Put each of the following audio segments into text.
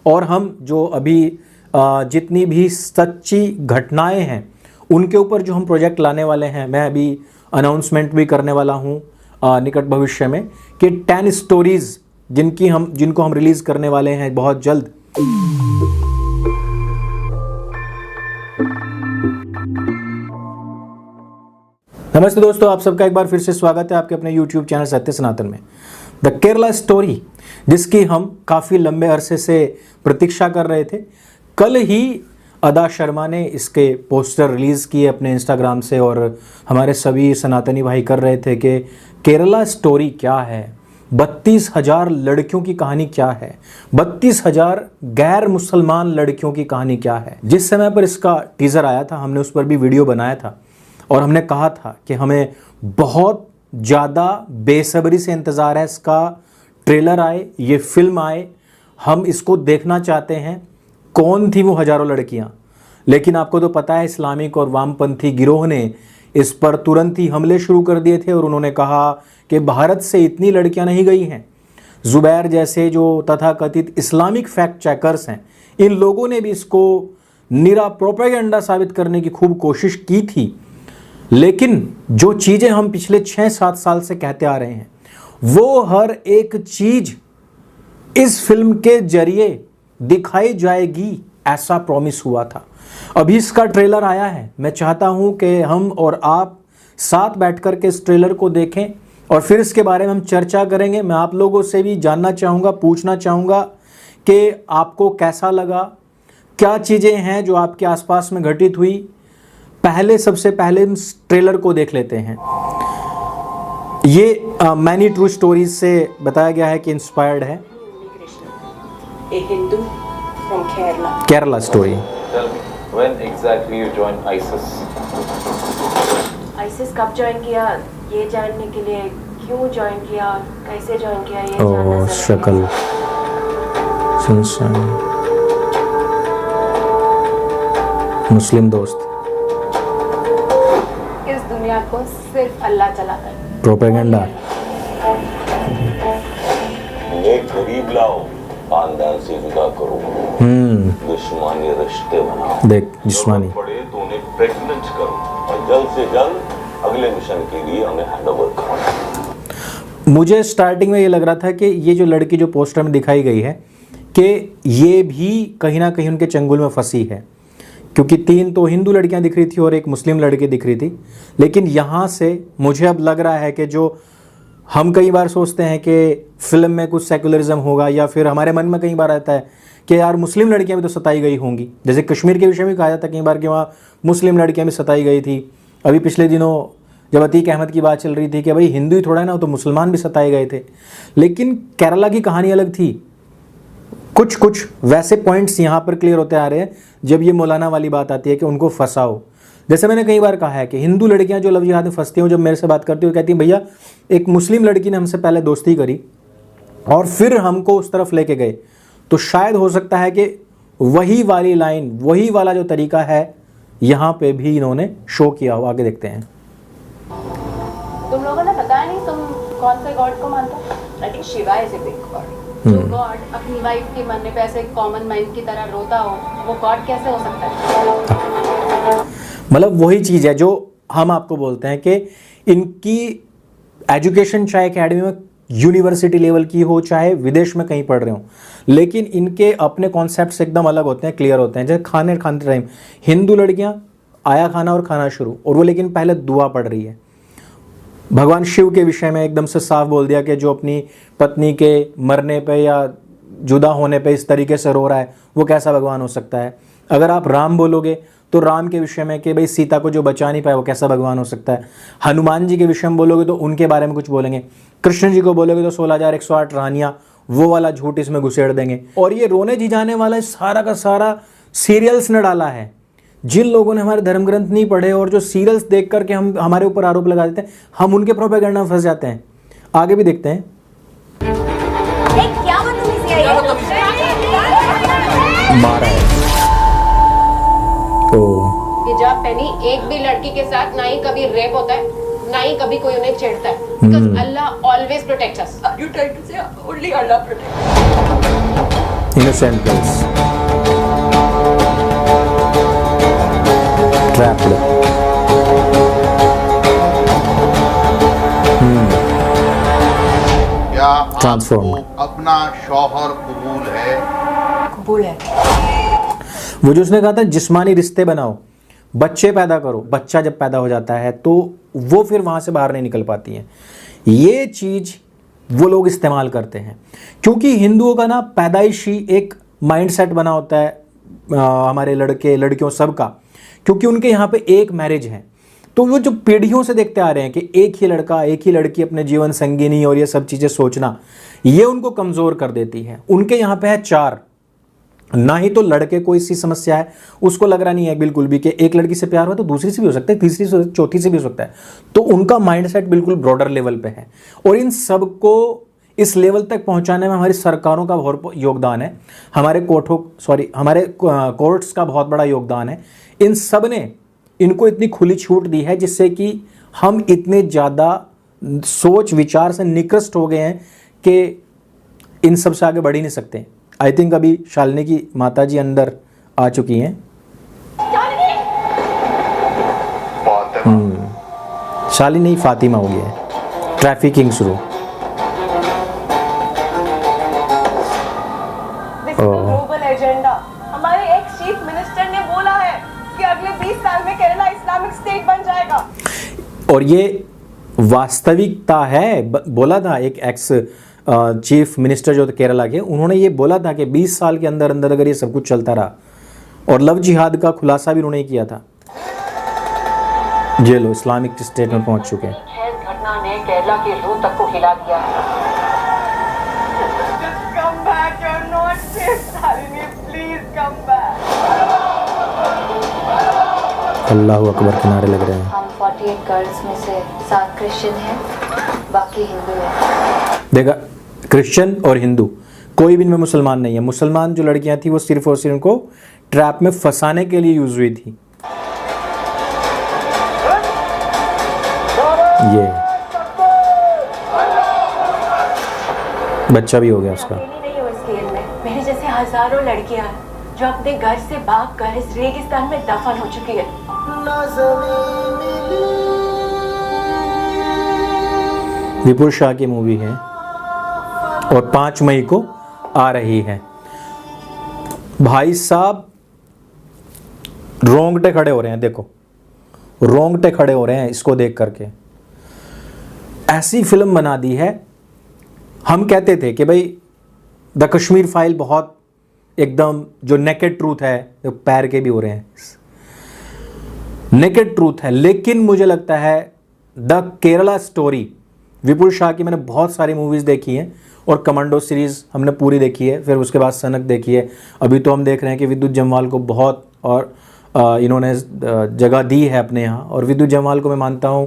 और हम जो अभी जितनी भी सच्ची घटनाएं हैं उनके ऊपर जो हम प्रोजेक्ट लाने वाले हैं, मैं अभी अनाउंसमेंट भी करने वाला हूं निकट भविष्य में कि 10 स्टोरीज जिनको हम रिलीज करने वाले हैं बहुत जल्द। नमस्ते दोस्तों, आप सबका एक बार फिर से स्वागत है आपके अपने YouTube चैनल सत्य सनातन में। द केरला स्टोरी, जिसकी हम काफ़ी लंबे अरसे से प्रतीक्षा कर रहे थे। कल ही अदा शर्मा ने इसके पोस्टर रिलीज़ किए अपने इंस्टाग्राम से और हमारे सभी सनातनी भाई कर रहे थे कि केरला स्टोरी क्या है, 32,000 लड़कियों की कहानी क्या है, 32,000 गैर मुसलमान लड़कियों की कहानी क्या है। जिस समय पर इसका टीज़र आया था, हमने उस पर भी वीडियो बनाया था और हमने कहा था कि हमें बहुत ज़्यादा बेसब्री से इंतज़ार है इसका ट्रेलर आए, ये फिल्म आए, हम इसको देखना चाहते हैं। कौन थी वो हज़ारों लड़कियां? लेकिन आपको तो पता है, इस्लामिक और वामपंथी गिरोह ने इस पर तुरंत ही हमले शुरू कर दिए थे और उन्होंने कहा कि भारत से इतनी लड़कियां नहीं गई हैं। जुबैर जैसे जो तथाकथित इस्लामिक फैक्ट चेकर्स हैं, इन लोगों ने भी इसको निरा प्रोपेगेंडा साबित करने की खूब कोशिश की थी। लेकिन जो चीज़ें हम पिछले 6-7 साल से कहते आ रहे हैं, वो हर एक चीज़ इस फिल्म के जरिए दिखाई जाएगी, ऐसा प्रॉमिस हुआ था। अभी इसका ट्रेलर आया है। मैं चाहता हूं कि हम और आप साथ बैठकर के इस ट्रेलर को देखें और फिर इसके बारे में हम चर्चा करेंगे। मैं आप लोगों से भी जानना चाहूँगा, पूछना चाहूँगा कि आपको कैसा लगा, क्या चीज़ें हैं जो आपके आसपास में घटित हुई। सबसे पहले हम ट्रेलर को देख लेते हैं। ये मैनी ट्रू स्टोरीज से बताया गया है कि इंस्पायर्ड है। A Hindu from Kerala. Kerala story. Tell me, when exactly you joined ISIS? ISIS कब ज्वाइन किया, ये जानने के लिए क्यों ज्वाइन किया, कैसे ज्वाइन किया, ये जानना शक्ल सुनसान मुस्लिम दोस्त। इस दुनिया को सिर्फ अल्लाह चलाता है। प्रोपेगेंडा। एक गरीब लाओ, खानदान से जुदा करो, दुश्मनी रिश्ते बनाओ। देख, दुश्मनी पड़े तो उन्हें प्रेग्नेंट करो और जल्द से जल्द अगले मिशन के लिए हमें हैंडओवर करो। मुझे स्टार्टिंग में ये लग रहा था कि ये जो लड़की जो पोस्टर में दिखाई गई है कि ये भी कहीं ना कहीं उनके चंगुल में फंसी है, क्योंकि 3 तो हिंदू लड़कियां दिख रही थी और एक मुस्लिम लड़की दिख रही थी। लेकिन यहाँ से मुझे अब लग रहा है कि जो हम कई बार सोचते हैं कि फिल्म में कुछ सेकुलरिज्म होगा, या फिर हमारे मन में कई बार आता है कि यार मुस्लिम लड़कियां भी तो सताई गई होंगी। जैसे कश्मीर के विषय में कहा जाता कई बार कि वहाँ मुस्लिम लड़कियां भी सताई गई थी। अभी पिछले दिनों जब अतीक अहमद की बात चल रही थी कि भाई हिंदू ही थोड़ा है ना, तो मुसलमान भी सताए गए थे। लेकिन केरला की कहानी अलग थी। कुछ वैसे पॉइंट्स यहाँ पर क्लियर होते आ रहे हैं जब ये मौलाना वाली बात आती है कि उनको फंसाओ। जैसे मैंने कई बार कहा है कि हिंदू लड़कियां जो लव जिहाद में फंसती हैं, जब मेरे से बात करती हैं, कहती हैं भैया एक मुस्लिम लड़की ने हमसे पहले दोस्ती करी और फिर हमको उस तरफ लेके गए, तो शायद हो सकता है कि वही वाली लाइन, वही वाला जो तरीका है यहाँ पे भी इन्होंने शो किया हो। आगे देखते हैं। तुम लोगों ने बताया नहीं तुम कौन से गॉड को मानते हो? I think Shiva is a big God. जो गॉड अपनी वाइफ के मरने पे ऐसे कॉमन मैन की तरह रोता हो, वो गॉड कैसे हो सकता है? मतलब वही चीज़ है जो हम आपको बोलते हैं कि इनकी एजुकेशन चाहे एकेडमी में यूनिवर्सिटी लेवल की हो, चाहे विदेश में कहीं पढ़ रहे हो, लेकिन इनके अपने कॉन्सेप्ट्स एकदम अलग होते हैं, क्लियर होते हैं। जैसे खाने टाइम हिंदू लड़कियां आया खाना और खाना शुरू, और वो लेकिन पहले दुआ पढ़ रही है। भगवान शिव के विषय में एकदम से साफ बोल दिया कि जो अपनी पत्नी के मरने पे या जुदा होने पे इस तरीके से रो रहा है, वो कैसा भगवान हो सकता है। अगर आप राम बोलोगे तो राम के विषय में कि भाई सीता को जो बचा नहीं पाया, वो कैसा भगवान हो सकता है। हनुमान जी के विषय में बोलोगे तो उनके बारे में कुछ बोलेंगे। कृष्ण जी को बोलोगे तो 16,108 रानियाँ, वो वाला झूठ इसमें घुसेड़ देंगे। और ये रोने जी जाने वाला सारा का सारा सीरियल्स ने डाला है। जिन लोगों ने हमारे धर्म ग्रंथ नहीं पढ़े और जो सीरियल्स देख करके हम हमारे ऊपर आरोप लगा देते हैं, हम उनके प्रोपेगेंडा में फंस जाते हैं। आगे भी देखते हैं। मारा है तो हिजाब पहनी एक भी लड़की के साथ ना ही कभी रेप होता है, ना ही कभी कोई उन्हें छेड़ता है, because Allah always protects us. You try to say only Allah protect. Innocent girls, trapped. क्या आपको Transformed. अपना शौहर कबूल है? कबूल है। वो जो उसने कहा था जिस्मानी रिश्ते बनाओ, बच्चे पैदा करो, बच्चा जब पैदा हो जाता है तो वो फिर वहां से बाहर नहीं निकल पाती हैं। ये चीज वो लोग इस्तेमाल करते हैं क्योंकि हिंदुओं का ना पैदाइशी एक माइंडसेट बना होता है, हमारे लड़के लड़कियों सबका, क्योंकि उनके यहाँ पे एक मैरिज है। तो वो जो पीढ़ियों से देखते आ रहे हैं कि एक ही लड़का एक ही लड़की अपने जीवन संगिनी और ये सब चीजें सोचना, ये उनको कमजोर कर देती है। उनके यहाँ पे है 4, ना ही तो लड़के को इसी समस्या है, उसको लग रहा नहीं है बिल्कुल भी कि एक लड़की से प्यार हुआ तो दूसरी से भी हो सकता है, तीसरी से, चौथी से भी हो सकता है। तो उनका माइंडसेट बिल्कुल ब्रॉडर लेवल पे है और इन सबको इस लेवल तक पहुंचाने में हमारी सरकारों का बहुत योगदान है, हमारे कोर्ट्स का बहुत बड़ा योगदान है। इन सब ने इनको इतनी खुली छूट दी है जिससे कि हम इतने ज़्यादा सोच विचार से निकृष्ट हो गए हैं कि इन सब से आगे बढ़ ही नहीं सकते। आई थिंक अभी शालिनी की माताजी अंदर आ चुकी हैं। शालिनी नहीं, फातिमा हो गया है। ट्रैफिकिंग शुरू। ग्लोबल एजेंडा, हमारे एक्स चीफ मिनिस्टर ने बोला है कि अगले 20 साल में केरला इस्लामिक स्टेट बन जाएगा। और ये वास्तविकता है। बोला था एक एक्स चीफ मिनिस्टर जो थे केरला के, उन्होंने ये बोला था कि 20 साल के अंदर अंदर अगर ये सब कुछ चलता रहा, और लव जिहाद का खुलासा भी उन्होंने किया था। ये लो इस्लामिक स्टेट में पहुंच चुके हैं। खैर घटना ने केरला की रूह तक को हिला दिया। Come back, you're not safe, Shalinee. Please come back. अल्लाह अकबर के नारे लग रहे हैं। हम 48 गर्ल्स में से 7 क्रिश्चियन हैं, बाकी हिंदू हैं। देखा, क्रिश्चियन और हिंदू, कोई भी इनमें मुसलमान नहीं है। मुसलमान जो लड़कियां थी वो सिर्फ और सिर्फ उनको ट्रैप में फंसाने के लिए यूज हुई थी। ये बच्चा भी हो गया उसका। नहीं हो इस खेल में। मेरे जैसे हजारों लड़कियां हैं जो अपने घर से भागकर इस रेगिस्तान में दफन हो चुकी है। विपुल शाह की मूवी है और 5 मई को आ रही है। भाई साहब रोंगटे खड़े हो रहे हैं, देखो रोंगटे खड़े हो रहे हैं इसको देख करके। ऐसी फिल्म बना दी है। हम कहते थे कि भाई द कश्मीर फाइल बहुत एकदम जो नेकेड ट्रूथ है, जो पैर के भी हो रहे हैं, नेकेड ट्रूथ है, लेकिन मुझे लगता है द केरला स्टोरी, विपुल शाह की मैंने बहुत सारी मूवीज़ देखी हैं और कमांडो सीरीज़ हमने पूरी देखी है, फिर उसके बाद सनक देखी है। अभी तो हम देख रहे हैं कि विद्युत जम्वाल को बहुत और इन्होंने जगह दी है अपने यहाँ। और विद्युत जम्वाल को मैं मानता हूँ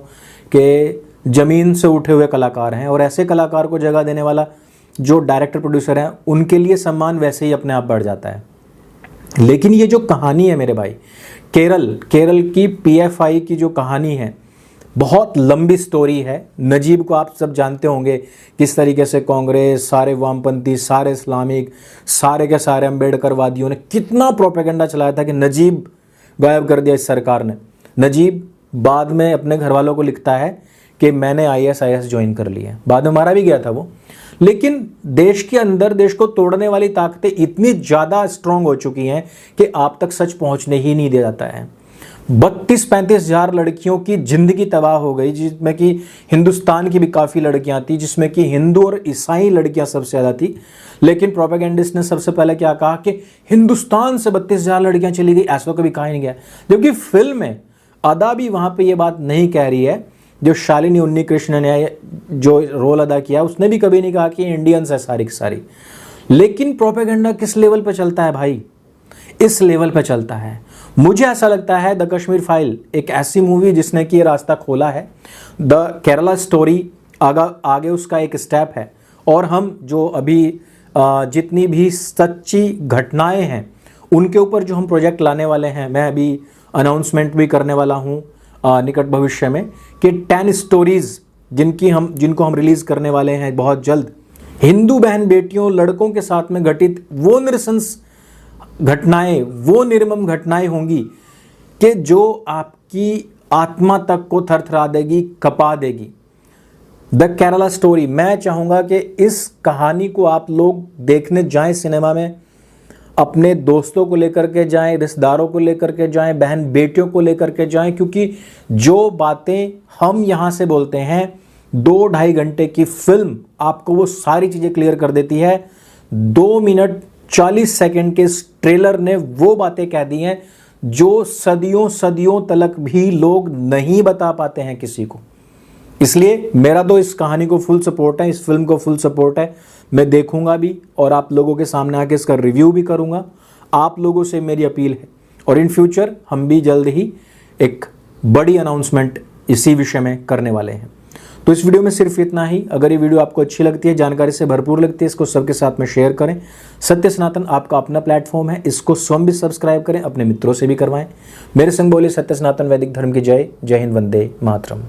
कि ज़मीन से उठे हुए कलाकार हैं और ऐसे कलाकार को जगह देने वाला जो डायरेक्टर प्रोड्यूसर हैं उनके लिए सम्मान वैसे ही अपने आप बढ़ जाता है। लेकिन ये जो कहानी है मेरे भाई, केरल की PFI की जो कहानी है, बहुत लंबी स्टोरी है। नजीब को आप सब जानते होंगे, किस तरीके से कांग्रेस, सारे वामपंथी, सारे इस्लामिक, सारे के सारे अम्बेडकरवादियों ने कितना प्रोपेगेंडा चलाया था कि नजीब गायब कर दिया इस सरकार ने। नजीब बाद में अपने घर वालों को लिखता है कि मैंने ISIS ज्वाइन कर लिया है, बाद में मारा भी गया था वो। लेकिन देश के अंदर देश को तोड़ने वाली ताकतें इतनी ज़्यादा स्ट्रांग हो चुकी हैं कि आप तक सच पहुंचने ही नहीं दिया जाता है। 32-35 हज़ार लड़कियों की ज़िंदगी तबाह हो गई, जिसमें कि हिंदुस्तान की भी काफ़ी लड़कियां थी, जिसमें कि हिंदू और ईसाई लड़कियां सबसे ज़्यादा थी। लेकिन प्रोपेगेंडिस्ट ने सबसे पहले क्या कहा कि हिंदुस्तान से 32,000 लड़कियां चली गई, ऐसा कभी कहा ही नहीं गया। जबकि फिल्म में अदा भी वहाँ पे ये बात नहीं कह रही है। जो शालिनी उन्नीकृष्णन ने जो रोल अदा किया उसने भी कभी नहीं कहा कि इंडियंस है सारी की सारी। लेकिन प्रोपेगेंडा किस लेवल पे चलता है भाई, इस लेवल पे चलता है। मुझे ऐसा लगता है द कश्मीर फाइल एक ऐसी मूवी जिसने कि ये रास्ता खोला है। द केरला स्टोरी आगे उसका एक स्टेप है। और हम जो अभी जितनी भी सच्ची घटनाएं हैं उनके ऊपर जो हम प्रोजेक्ट लाने वाले हैं, मैं अभी अनाउंसमेंट भी करने वाला हूँ निकट भविष्य में कि 10 स्टोरीज़ जिनको हम रिलीज़ करने वाले हैं बहुत जल्द। हिंदू बहन बेटियों लड़कों के साथ में घटित वो नृशंस घटनाएं, वो निर्मम घटनाएं होंगी कि जो आपकी आत्मा तक को थरथरा देगी, कपा देगी। द केरला स्टोरी, मैं चाहूंगा कि इस कहानी को आप लोग देखने जाएं सिनेमा में, अपने दोस्तों को लेकर के जाएं, रिश्तेदारों को लेकर के जाएं, बहन बेटियों को लेकर के जाएं, क्योंकि जो बातें हम यहां से बोलते हैं 2-2.5 घंटे की फिल्म आपको वो सारी चीजें क्लियर कर देती है। 2 मिनट 40 सेकंड के इस ट्रेलर ने वो बातें कह दी हैं जो सदियों सदियों तलक भी लोग नहीं बता पाते हैं किसी को। इसलिए मेरा तो इस कहानी को फुल सपोर्ट है, इस फिल्म को फुल सपोर्ट है। मैं देखूंगा भी और आप लोगों के सामने आके इसका रिव्यू भी करूंगा। आप लोगों से मेरी अपील है, और इन फ्यूचर हम भी जल्द ही एक बड़ी अनाउंसमेंट इसी विषय में करने वाले हैं। तो इस वीडियो में सिर्फ इतना ही। अगर ये वीडियो आपको अच्छी लगती है, जानकारी से भरपूर लगती है, इसको सबके साथ में शेयर करें। सत्य सनातन आपका अपना प्लेटफॉर्म है, इसको स्वयं भी सब्सक्राइब करें, अपने मित्रों से भी करवाएं। मेरे संग बोले सत्य सनातन वैदिक धर्म की जय। जय हिंद, वंदे मातरम।